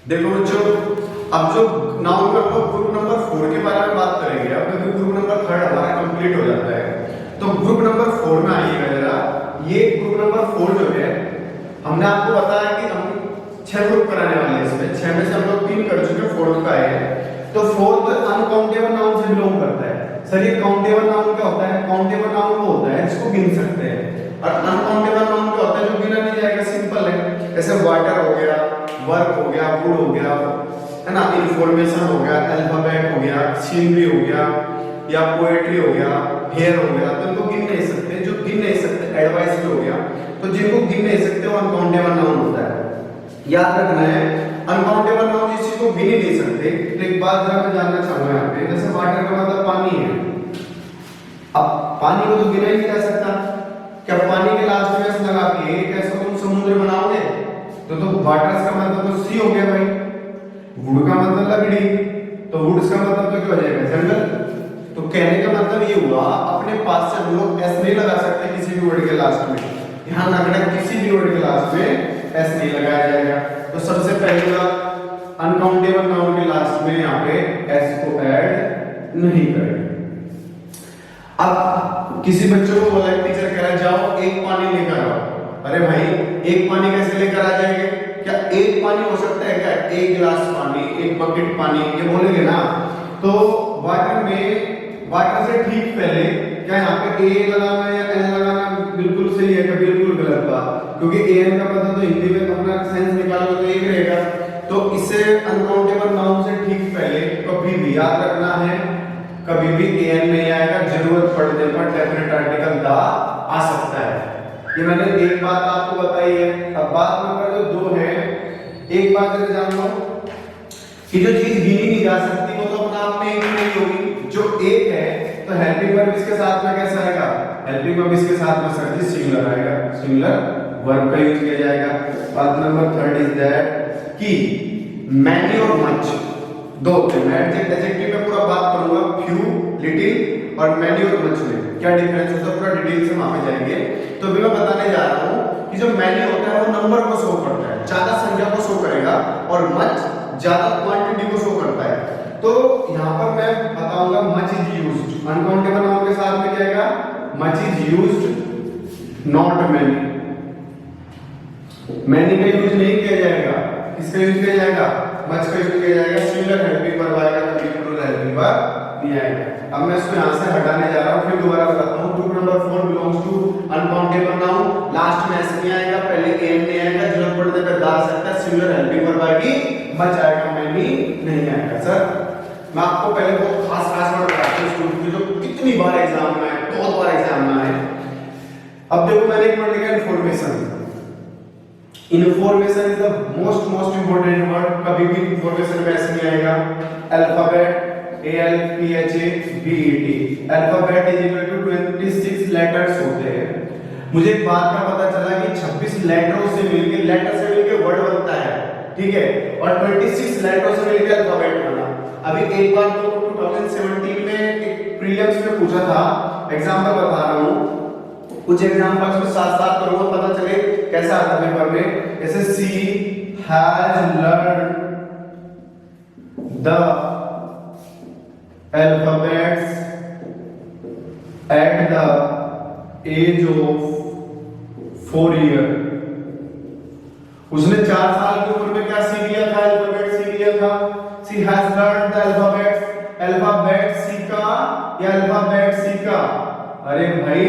देखो बच्चों, अब जो नाउन का ग्रुप नंबर 4 के बारे में बात करेंगे, अब क्योंकि ग्रुप नंबर 3 हमारा कंप्लीट हो जाता है, तो ग्रुप नंबर 4 में आइएगा जरा। ये ग्रुप नंबर 4 जो है, हमने आपको बताया कि हम 6 ग्रुप कराने वाले हैं इसमें। 6 में से हम लोग 3 कर चुके, 4th का है। तो 4th अनकाउंटेबल नाउन से बिलोंग करता है। सर ये काउंटेबल नाउन क्या होता है? काउंटेबल नाउन वो होता है जिसको गिन सकते हैं, और अनकाउंटेबल नाउन क्या होता है जो गिना नहीं जाएगा। सिंपल है, जैसे वाटर हो गया, वर्क हो गया, वुड हो गया, है ना, इंफॉर्मेशन हो गया, अल्फाबेट हो गया, सीनरी हो गया, या पोएट्री हो गया, हेयर हो गया। तो इनको गिन नहीं सकते। जो गिन नहीं सकते, एडवाइस भी हो गया, तो जिनको गिन नहीं सकते वो अनकाउंटेबल नाउन होता है। याद रखना है, अनकाउंटेबल नाउन जिस चीज को गिन ही नहीं सकते। तो एक बात जरा मैं जानना चाहूंगा यहाँ पे, जैसे वाटर का मतलब पानी है। अब पानी को तो गिना ही नहीं जा सकता। क्या पानी के लास्ट में एस लगा के कैसे तुम समुद्र बनाओगे? तो वाटर्स का मतलब तो सी हो गया भाई। वुड का मतलब लकड़ी, तो वुड्स का मतलब तो क्या हो जाएगा? जंगल। तो कहने का मतलब ये हुआ, अपने पास से हम लोग एस नहीं लगा सकते किसी भी वर्ड के लास्ट में। ध्यान रखना, किसी भी वर्ड के लास्ट में एस नहीं लगाया जाएगा। तो सबसे पहले बात, अनकाउंटेबल नाउन के लास्ट में यहाँ पे एस को ऐड नहीं करेंगे। अब किसी बच्चों को बोला टीचर कह रहा जाओ एक पानी लेकर आओ। अरे भाई, एक पानी कैसे लेकर आ जाएंगे? क्या एक पानी हो सकता है क्या? एक गिलास पानी, एक बकेट पानी, ये बोलेंगे ना। तो वाटर में, वाटर से ठीक पहले क्या यहाँ पे ए लगाना या एन लगाना बिल्कुल सही है, क्या बिल्कुल गलत बात? क्योंकि ए एन का पता तो हिंदी में अपना सेंस निकालोगे तो एक रहेगा। तो इसे अनकाउंटेबल नाउन से ठीक पहले कभी भी याद रखना है, कभी भी ए एन नहीं आएगा। जरूरत पड़ने पर डेफिनेट आर्टिकल द आ सकता है। ये मैंने एक बात आपको बताई है। अब बात नंबर जो 2 है, एक बात जरा जान लो कि जो चीज गिनी नहीं जा सकती वो तो अपना आप में एक नहीं होगी। जो एक है तो हेल्पिंग वर्ब इसके साथ में कैसा आएगा? हेल्पिंग वर्ब इसके साथ में सर जी सिंगुलर आएगा, सिंगुलर वर्ब का यूज किया जाएगा। बात नंबर 3 इज दैट कि मैनी और मच दो होते हैं। मैं एडजेक्टिव में पूरा बात करूंगा, फ्यू, लिटिल और मैनी और मच में क्या डिफरेंस होता है पूरा डिटेल से वहां पे जाएंगे। तो अभी मैं बताने जा रहा हूं कि जो मैनी होता है वो नंबर को शो करता है, ज्यादा संख्या को शो करेगा, और मच ज्यादा क्वांटिटी को शो करता है। तो यहां पर मैं बताऊंगा much is used. Uncountable noun के साथ में क्या आएगा? Much is used, not many. Many का यूज नहीं किया जाएगा। किसका यूज किया जाएगा? मच का यूज किया जाएगा। सिंगुलर हेल्पिंग वर्ब आएगा, कभी प्लूरल हेल्पिंग वर्ब नहीं आएगा। अब मैं इसको यहां से हटाने जा रहा हूं, फिर दोबारा बताता हूं। Group number 4 belongs to uncountable noun. Last में एस नहीं आएगा, पहले एन नहीं आएगा, जरूरत पड़ने पर द आ सकता है। सिंगुलर हेल्पिंग वर्ब आएगी, मच आएगा, मैनी नहीं आएगा। सर मैं आपको पहले बहुत खास वर्ड बताता हूं जो कितनी बार एग्जाम में आए, बहुत बार एग्जाम में आए। अब देखो मैंने एक वर्ड लिखा information. Information is the most important word. कभी भी इन्फॉर्मेशन में ऐसे नहीं आएगा। Alphabet ALPHABET, alphabet is equal to 26 letters होते हैं। मुझे एक बात का पता चला कि 26 लेटरों से मिलकर, लेटर से मिलकर वर्ड बनता है, ठीक है, और 26 लेटरों से मिलकर अल्फाबेट बना। अभी एक बार तो 2017 में एक प्रीलिम्स में पूछा था, एग्जांपल बता रहा हूं, कुछ एग्जांपल्स में साथ-साथ करूंगा, पता चले कैसा आता है पेपर में। जैसे C has learn the alphabets at the age of 4 years। उसने 4 साल की उम्र में क्या सीख लिया था? अल्फाबेट सीख लिया था। She has learned the alphabets, alphabet सीखा या अल्फाबेट सीखा? अरे भाई,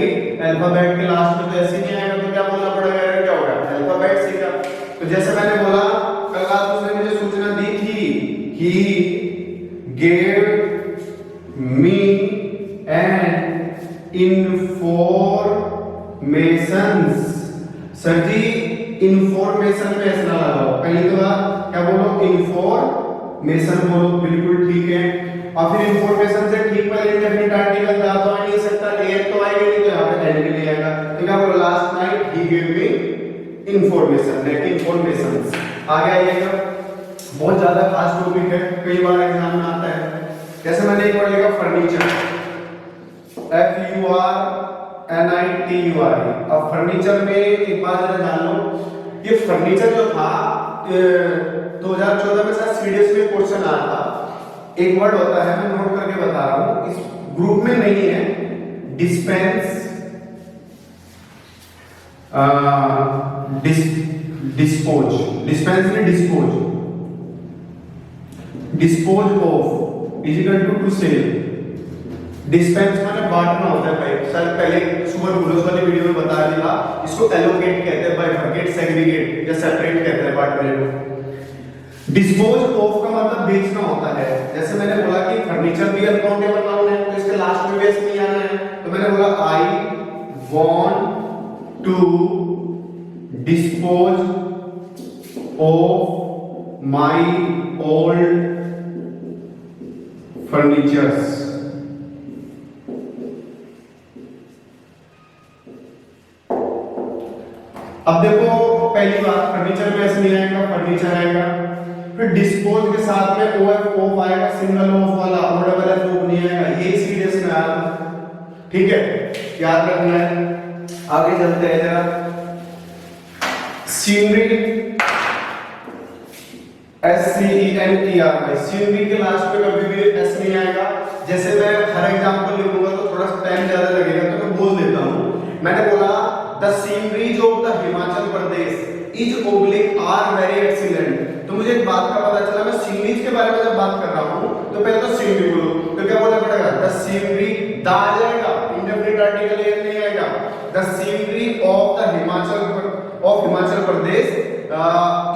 अल्फाबेट के लास्ट में तो ऐसे नहीं आएगा, तो क्या बोलना पड़ेगा? क्या होगा? अल्फाबेट सीखा। तो जैसे मैंने बोला, कल रात उसने मुझे सूचना दी थी कि gave me an informations। Sir ji information में ऐसा लगाओ, पहली तो बात क्या बोलो? इंफॉर्मेशन बोलो, बिल्कुल ठीक है। और फिर इंफॉर्मेशन से ठीक पहले डेफिनेट आर्टिकल दा तो आ नहीं सकता, एन तो आएगा नहीं, तो यहाँ पे एन भी नहीं आएगा। तो क्या बोलो? Last night he gave me information, like informations. आगे आइएगा, बहुत ज्यादा खास टॉपिक है, कई बार एग्जाम में आता है। जैसे मैंने एक वर्ड लिखा फर्नीचर, FURNITURE। अब फर्नीचर में एक बात जरा जान लो, ये फर्नीचर जो था 2014 में शायद सीडीएस में क्वेश्चन आया था, एक वर्ड होता है, मैं नोट करके बता रहा हूं, इस ग्रुप में नहीं है, डिस्पेंस डिस्पोज, डिस्पेंस में dispose of is equal to sell. Dispense माने बांटना होता है भाई, सर पहले सुपर ग्लूकोज वाली वीडियो में बताया था, इसको एलोकेट कहते हैं, बाइफरकेट, सेग्रीगेट या सेपरेट कहते हैं बांटने को। डिस्पोज ऑफ का मतलब बेचना होता है। जैसे मैंने बोला कि फर्नीचर भी अनकाउंटेबल नाउन है, तो इसके लास्ट में बेस नहीं आना है, तो मैंने बोला I want to dispose of my old furnitures. अब देखो पहली बात, फर्नीचर में ऐसे नहीं आएगा, फर्नीचर आएगा, फिर डिस्पोज के साथ में ओएफ ऑफ आएगा, सिंगल ऑफ वाला, और डबल एफ ऑफ नहीं आएगा, ये सीरियस में आएगा। ठीक है, याद रखना है। आगे चलते हैं जरा, सीनरी, SCENER, सीनरी के लास्ट पे कभी भी एस नहीं आएगा। जैसे मैं हर एग्जांपल लिखूंगा तो थोड़ा टाइम ज्यादा लगेगा, तो मैं बोल देता हूं। मैंने बोला the sceneries of the Himachal Pradesh is oblique or very excellent. तो मुझे एक बात का पता चला, मैं सीनरीज के बारे में जब बात कर रहा हूं तो पहले तो सीनरी बोलो, तो क्या बोलना पड़ेगा, द सीनरी, दा आ जाएगा, इंडेफिनिट आर्टिकल ये नहीं आएगा। The scenery of the Himachal Pradesh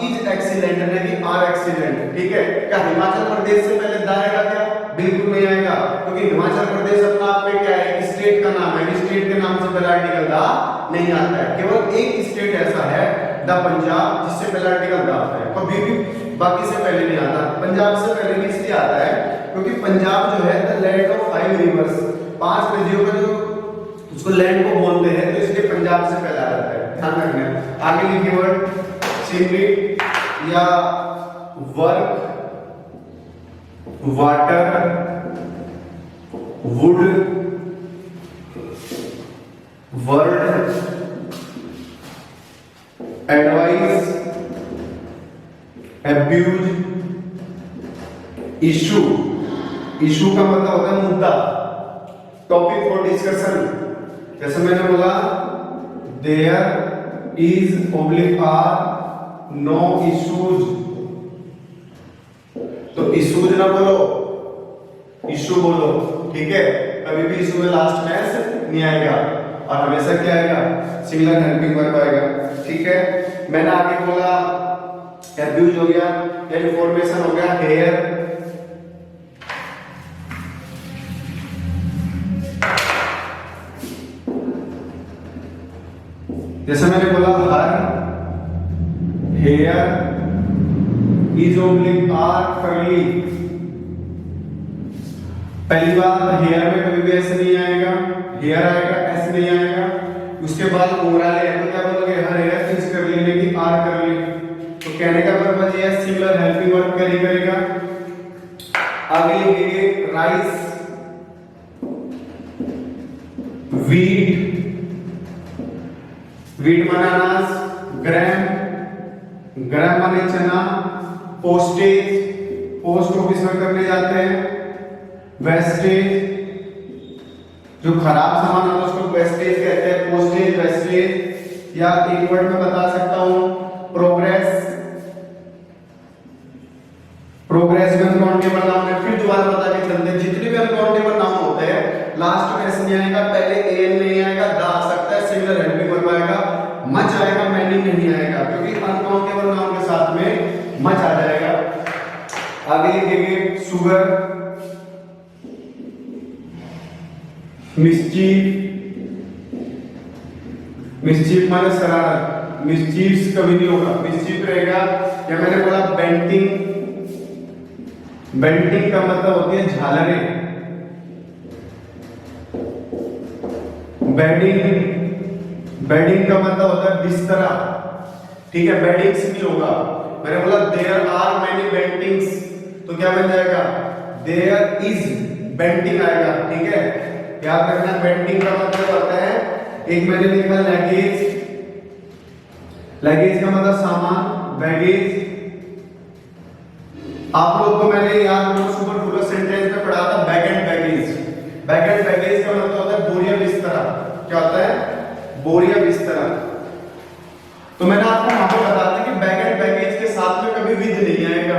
is excellent, यानी आर एक्सीलेंट। ठीक है, क्या हिमाचल प्रदेश से पहले दा आएगा क्या? बिल्कुल नहीं आएगा, क्योंकि हिमाचल प्रदेश अपना आप में क्या है, स्टेट का नाम है, स्टेट के नाम से पहला आर्टिकल दा नहीं आता है। केवल एक स्टेट ऐसा है, द पंजाब, जिससे पहला आर्टिकल दा आता है, कभी भी बाकी से पहले नहीं आता। पंजाब से पहले भी इसलिए आता है क्योंकि पंजाब जो है द लैंड ऑफ 5 रिवर्स, 5 नदियों का जो उसको लैंड को बोलते हैं, तो इसलिए पंजाब से पहला आता है, ध्यान रखना। आगे लिखिए वर्ड सीनरी या work, water, would, word, advice, abuse, issue. Issue का मतलब होता है मुद्दा, टॉपिक फॉर डिस्कशन। जैसे मैंने बोला there is oblique or no issues, तो इश्यूज ना बोलो, इशू बोलो। ठीक है, कभी भी इशू में लास्ट में एस नहीं आएगा, और हमेशा क्या आएगा, सिंगुलर हेल्पिंग वर्ब आएगा। ठीक है, मैंने आगे बोला एब्यूज हो गया, यानी फॉर्मेशन हो गया हेयर, जैसे मैंने बोला her hair is oblique or curly. पहली बात, हेयर में कभी भी ऐसे नहीं आएगा, हेयर आएगा, ऐसे नहीं आएगा। उसके बाद ओवरऑल है, तो क्या बोलोगे, हर हेयर इज कर्ली, यानी कि आर कर्ली। तो कहने का पर्पस ये है, सिंगुलर हेल्पिंग वर्ब कैरी करेगा। आगे लिखेंगे राइस, वीट, वीट माने अनाज, ग्राम, ग्राम माने चना, पोस्टेज, पोस्ट ऑफिस में करने जाते हैं, वेस्टेज, जो खराब सामान होता है उसको वेस्टेज कहते हैं, पोस्टेज, वेस्टेज। या एक वर्ड में बता सकता हूं, प्रोग्रेस, प्रोग्रेस में अनकाउंटेबल नाउन है। फिर दोबारा बता के चलते हैं, जितने भी अनकाउंटेबल नाउन होते हैं लास्ट में ऐसे नहीं आएगा, पहले एन नहीं आएगा, दा आ सकता है, सिंगुलर हेल्पिंग वर्ब आएगा, मच आएगा, मैनी नहीं आएगा, क्योंकि अनकाउंटेबल नाउन के साथ में मच आ जाएगा। आगे लिखेंगे शुगर, मिस्चीफ, मिस्चीफ माने शरारत, मिस्चीफ कभी नहीं होगा, मिस्चीफ रहेगा। या मैंने बोला बेंटिंग, बेंटिंग का मतलब होती है झालरें, बेडिंग, बेडिंग का मतलब होता है बिस्तरा। ठीक है, बेडिंग्स भी होगा। मैंने बोला देयर आर मेनी बेंटिंग्स, तो क्या बन जाएगा, देयर इज बेंटिंग आएगा। ठीक है, याद रखना, बेंटिंग का मतलब होता है, एक मैंने लिखा लगेज, लगेज का मतलब सामान, बैगेज, आप लोग को मैंने याद सुपर सेंटेंस में पढ़ा था bag and baggage. Bag and baggage का मतलब होता है बोरिया बिस्तरा। क्या होता है? बोरिया बिस्तरा। तो मैंने आपको वहां पर बता दिया कि बैग एंड बैगेज के साथ में कभी विद नहीं आएगा,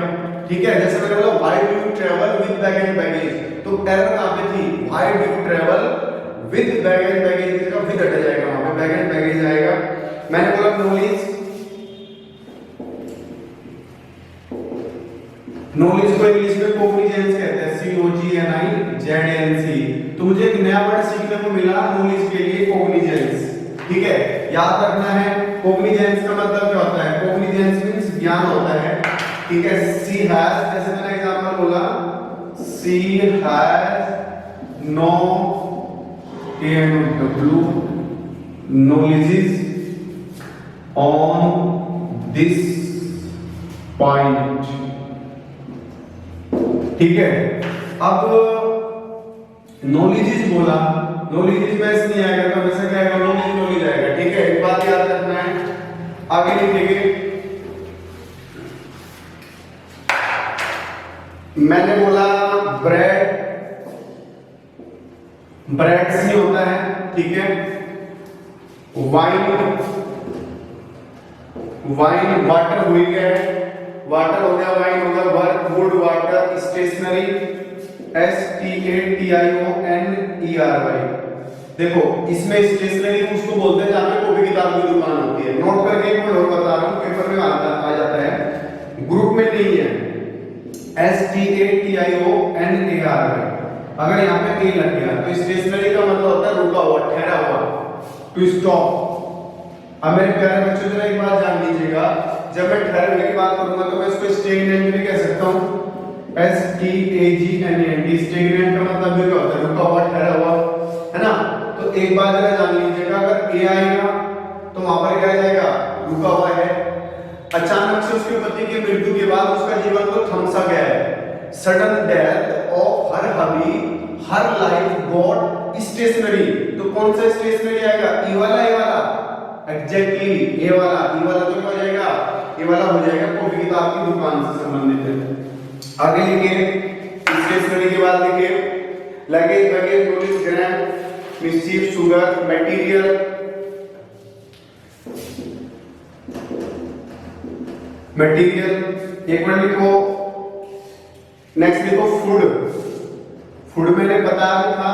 ठीक है। जैसे मैंने बोला why do you travel with bag and baggage, तो एरर कहां पे थी? Why do you travel with bag and baggage, इसका विद हट जाएगा, वहां पे बैग एंड बैगेज आएगा। मैंने बोला नॉलेज, नॉलेज को इंग्लिश में कॉग्निजेंस कहते हैं, COGNIZNC। तो मुझे एक नया वर्ड सीखने को मिला नॉलेज के लिए, कॉग्निजेंस, ठीक है। याद रखना है कॉग्निजेंस का मतलब क्या होता है? कॉग्निजेंस मींस ज्ञान होता है, ठीक है। सी हैज, जैसे मैंने एग्जांपल बोला, C has no KNW knowledge on this point, ठीक है। अब नॉलेज बोला, नॉलेज में नहीं आएगा तो हमेशा क्या आएगा? नॉलेज आएगा, ठीक है। एक बात याद रखना है, आगे लिखेंगे। मैंने बोला ब्रेड, ब्रेड सी होता है, ठीक है। वाइन, वाइन वाटर हो गया है, वाटर हो गया, वाइन हो गया। Work, wood, water, stationery, STATIONERY। देखो इसमें स्टेशनरी उसको बोलते हैं जहां पे कॉपी किताब की दुकान होती है। नोट करके एक और बता रहा हूं, पेपर में आ जाता है, ग्रुप में नहीं है। STATIONERY, अगर यहाँ पे ए लग गया तो स्टेशनरी का मतलब होता है रुका हुआ, ठहरा हुआ, टू स्टॉप। अब मेरे प्यारे बच्चों जरा एक बात जान लीजिएगा, जब मैं ठहरने की बात करूंगा तो मैं इसको स्टेगनेंट भी कह सकता हूं, STAGNANT। स्टेगनेंट का मतलब भी क्या होता है? रुका हुआ, ठहरा हुआ, है ना। तो एक बात जरा जान लीजिएगा, अगर ए आएगा तो वहां पर क्या आ जाएगा? रुका हुआ है। अचानक से उसके पति की मृत्यु के बाद उसका जीवन तो थम सा गया है। Sudden death of her hubby, her life got stationary. तो कौन सा स्टेशनरी आएगा? ई वाला, ए वाला, एग्जैक्टली ए वाला। ई वाला तो क्या हो जाएगा? ए वाला हो जाएगा कॉपी किताब की दुकान से संबंधित है। आगे लिखिए, स्टेशनरी के बाद लिखिए लगेज, बैगेज, नॉलेज, ग्राम, मिस्चीफ, शुगर, मटेरियल, मटेरियल। एक बार लिखो, नेक्स्ट लिखो फूड। फूड मैंने बताया था,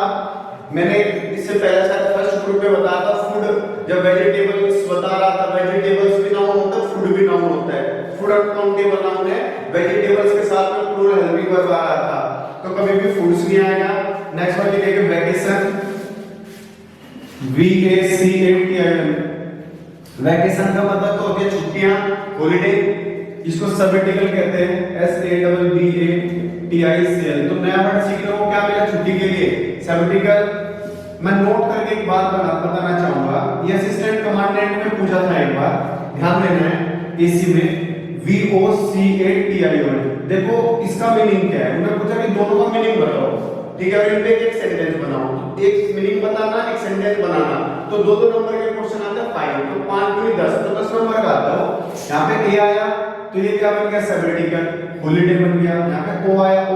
मैंने इससे पहले शायद फर्स्ट ग्रुप में बताया था फूड। जब वेजिटेबल्स बता रहा था, वेजिटेबल्स भी नाउन होता है, फूड भी नाउन होता है। फूड अनकाउंटेबल नाउन है, वेजिटेबल्स के साथ में प्लूरल हेल्पिंग वर्ब आ रहा था, तो कभी भी फूड्स नहीं आएगा। नेक्स्ट वन लिखेंगे वैकेशन, VACATION। वैकेशन का मतलब तो होती है छुट्टियां, हॉलिडे। इसको सबटिकल कहते हैं, SABBATICL। तो नया वर्ड सीखने को क्या मिला छुट्टी के लिए? सबटिकल। मैं नोट करके एक बात बताना चाहूंगा, ये असिस्टेंट कमांडेंट में पूछा था एक बार, ध्यान देना है। एसी में VOCATION, देखो इसका मीनिंग क्या है? उन्होंने पूछा कि दोनों का मीनिंग बताओ, ठीक है। और इनमें एक सेंटेंस बनाओ, एक मीनिंग बताना, एक सेंटेंस बनाना। तो दो नंबर के क्वेश्चन आते हैं 5, तो 5 दूनी 10, तो 10 नंबर का आता है। यहाँ पे ए आया तो ये क्या बन गया? सबटिकल, हॉलिडे बन गया। यहाँ पे ओ आया, ओ,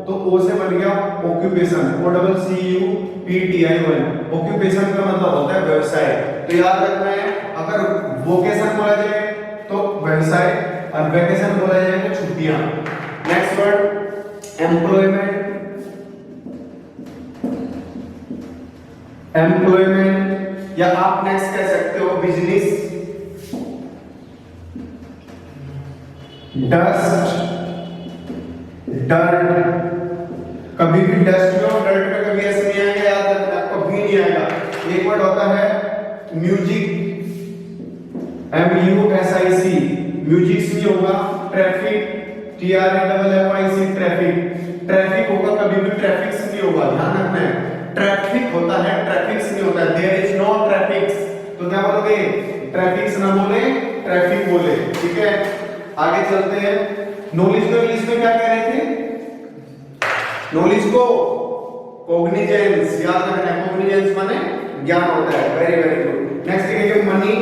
तो ओ से बन गया ऑक्यूपेशन, OCCUPTION। ऑक्यूपेशन का मतलब होता है व्यवसाय। तो याद रखना है, अगर वोकेशन बोला जाए तो व्यवसाय, और वैकेशन बोला जाए तो छुट्टियां। नेक्स्ट वर्ड एम्प्लॉयमेंट, एम्प्लॉयमेंट, या आप नेक्स्ट कह सकते हो बिजनेस। डस्ट, डर्ट, कभी भी डस्ट में और डर्ट में कभी ऐसे नहीं आएगा, याद रखना, कभी नहीं आएगा। एक वर्ड होता है म्यूजिक, MUSIC, म्यूजिक नहीं होगा। ट्रैफिक, TRAFFIC, ट्रैफिक, ट्रैफिक होगा, कभी भी ट्रैफिक्स नहीं होगा, ध्यान रखना है। ट्रैफिक होता है, ट्रैफिक्स नहीं होता है। देयर इज नो ट्रैफिक्स, तो क्या बोलोगे? ट्रैफिक्स ना बोले, ट्रैफिक बोले, ठीक है। आगे चलते हैं। नॉलेज को इंग्लिश में क्या कह रहे थे? नॉलेज को कॉग्निजेंस, याद रखना है, कॉग्निजेंस माने ज्ञान होता है। Very very good. नेक्स्ट लिखेंगे मनी।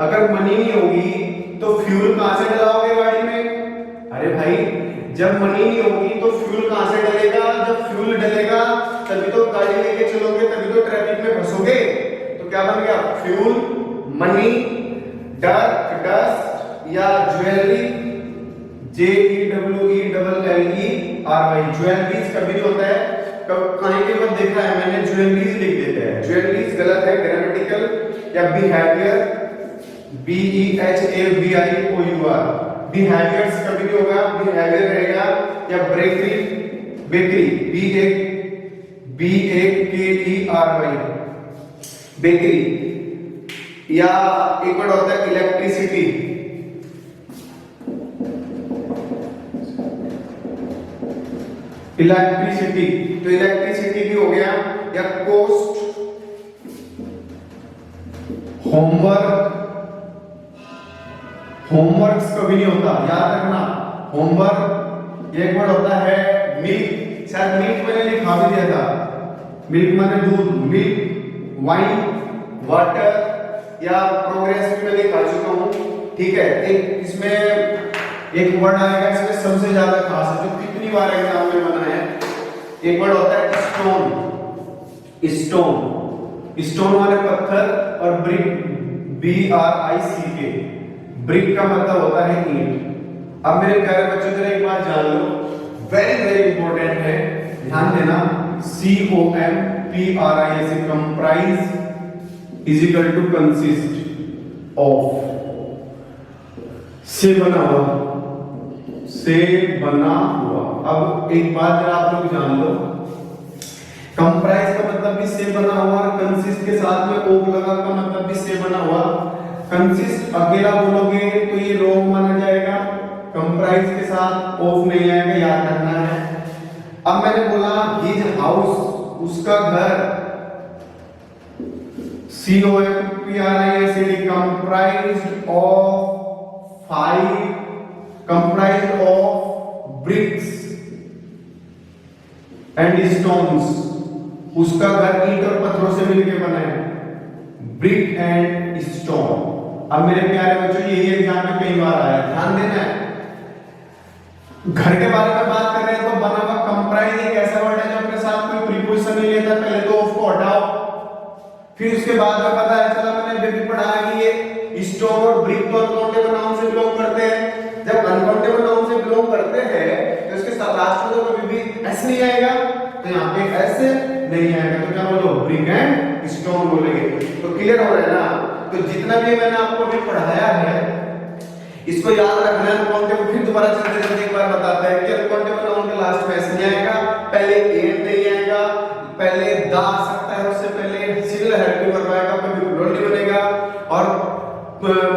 अगर मनी नहीं होगी तो फ्यूल कहां से डलाओगे गाड़ी में? अरे भाई जब मनी नहीं होगी तो फ्यूल कहां से डलेगा? जब फ्यूल डलेगा तभी तो गाड़ी लेके चलोगे, तभी तो ट्रैफिक में फंसोगे। तो क्या बन गया? फ्यूल, मनी, डस्ट, डस्ट या ज्वेलरी, JEWELLERY, ज्वेलरीज कभी नहीं होता है। कहीं के बाद देखा है मैंने ज्वेलरीज लिख देते हैं, ज्वेलरीज गलत है, ग्रामेटिकल। या बिहेवियर, BEHAVIOUR, बिहेवियर्स कभी नहीं होगा, बिहेवियर रहेगा। या बेकरी, बेकरी, BAKERY, बेकरी। या एक वर्ड होता है इलेक्ट्रिसिटी, इलेक्ट्रिसिटी, तो इलेक्ट्रिसिटी भी हो गया। या कोस्ट, होमवर्क, होमवर्क्स कभी नहीं होता, याद रखना। होमवर्क, एक वर्ड होता है मिल्क, शायद मिल्क मैंने लिखा भी दिया था, मिल्क माने दूध, मिल्क, वाइन, वाटर। या प्रोग्रेस भी मैं लिखा चुका हूं, ठीक है। एक इसमें एक वर्ड आएगा, इसमें सबसे ज्यादा खास है, जो कितनी बार एग्जाम में बना है। एक वर्ड होता है स्टोन, स्टोन, स्टोन माने पत्थर। और ब्रिक, BRICK, ब्रिक का मतलब होता है ईंट। अब मेरे प्यारे बच्चों जरा एक बात जान लो, वेरी वेरी इंपॉर्टेंट है, ध्यान देना। COMPRISE, comprise is equal to consist of, से बना हुआ, से बना हुआ। अब एक बात जरा आप लोग जान लो, कंप्राइज का मतलब भी से बना हुआ, कंसिस्ट के साथ में ओक लगा का मतलब भी से बना हुआ। कंसिस्ट अकेला बोलोगे तो ये रॉन्ग माना जाएगा, कंप्राइज के साथ ऑफ नहीं आएगा, याद रखना है। अब मैंने बोला हिज हाउस, उसका घर, COMPRISED, comprised of 5, comprised of BRICS and stones, उसका घर ईंट और पत्थरों से मिलकर बना है, ब्रिक एंड स्टोन। अब मेरे प्यारे बच्चों यही एग्जाम में कई बार आया, ध्यान देना है। घर के बारे में बात कर रहे हैं तो बना हुआ कंप्राइज एक ऐसा वर्ड है जो अपने साथ कोई प्रीपोजिशन नहीं लेता, पहले तो ऑफ को हटाओ, फिर उसके बाद में पता है चला मैंने बेबी पढ़ा कि ये स्टोन और ब्रिक तो अनकाउंटेबल नाउन से बिलोंग करते हैं। जब अनकाउंटेबल नाउन से बिलोंग करते हैं तो इसके साथ लास्ट में तो कभी भी एस नहीं आएगा, तो यहाँ पे एस नहीं आएगा, तो क्या बोलो? ब्रिक एंड स्टोन बोलेंगे। तो क्लियर हो रहा है ना? तो जितना भी मैंने आपको अभी पढ़ाया है इसको याद रखना है। अनकाउंटेबल फिर दोबारा चलते चलते एक बार बताते हैं कि अनकाउंटेबल नाउन के लास्ट में एस नहीं आएगा, पहले एंड नहीं आएगा, पहले दा आ सकता है, उससे पहले सिंगल हेल्पिंग वर्ब आएगा, कभी प्लूरल नहीं बनेगा, और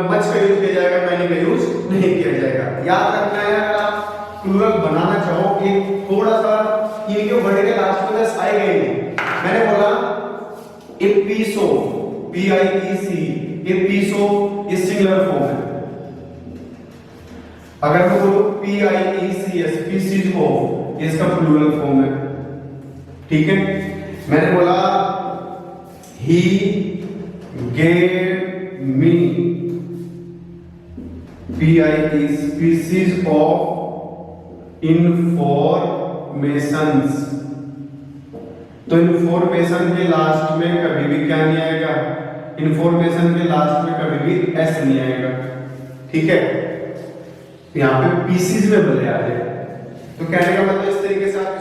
मच का यूज किया जाएगा, मैनी का यूज नहीं किया जाएगा। याद रखना है, अगर आप प्लूरल बनाना चाहो एक थोड़ा सा इनके वर्ड के लास्ट में दस आएगा ही नहीं। मैंने बोला a piece of, PIEC, a piece of, ये सिंगुलर फॉर्म है। अगर मैं बोलूं PIECS, पीसीज ऑफ, ये इसका प्लूरल फॉर्म है, ठीक है। मैंने बोला he gave me, pieces of informations, तो इंफॉर्मेशन के लास्ट में कभी भी क्या नहीं आएगा? इंफॉर्मेशन के लास्ट में कभी भी एस नहीं आएगा, ठीक है। यहाँ पे पीसीज में बोले आ रहे, तो कहने का मतलब इस तरीके से आप